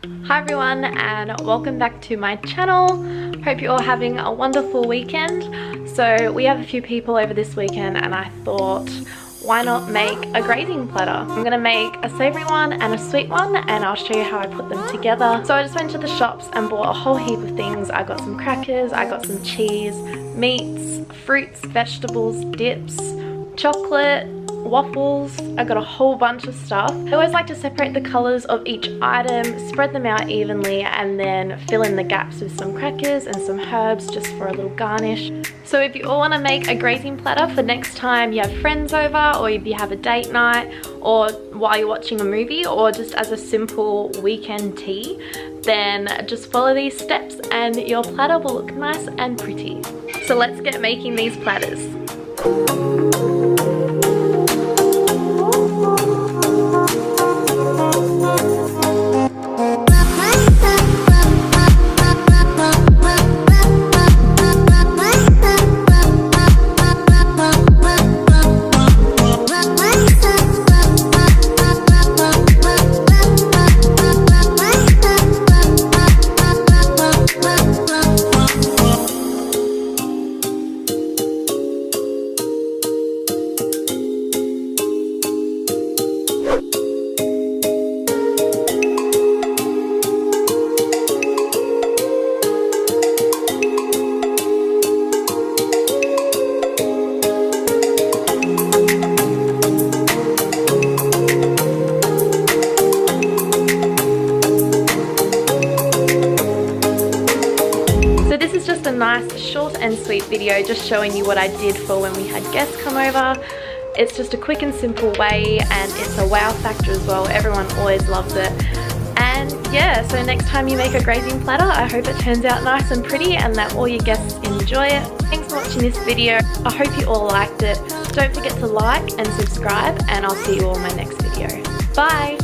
Hi everyone and welcome back to my channel. Hope you're all having a wonderful weekend. So we have a few people over this weekend and I thought, why not make a grazing platter? I'm gonna make a savoury one and a sweet one and I'll show you how I put them together. So I just went to the shops and bought a whole heap of things. I got some crackers, I got some cheese, meats, fruits, vegetables, dips, chocolate, waffles. I got a whole bunch of stuff. I always like to separate the colours of each item, spread them out evenly, and then fill in the gaps with some crackers and some herbs just for a little garnish. So if you all want to make a grazing platter for next time you have friends over, or if you have a date night, or while you're watching a movie, or just as a simple weekend tea, then just follow these steps and your platter will look nice and pretty. So let's get making these platters. Nice short and sweet video just showing you what I did for when we had guests come over. It's just a quick and simple way and it's a wow factor as well. Everyone always loves it. And yeah, so next time you make a grazing platter, I hope it turns out nice and pretty and that all your guests enjoy it. Thanks for watching this video. I hope you all liked it. Don't forget to like and subscribe and I'll see you all in my next video. Bye!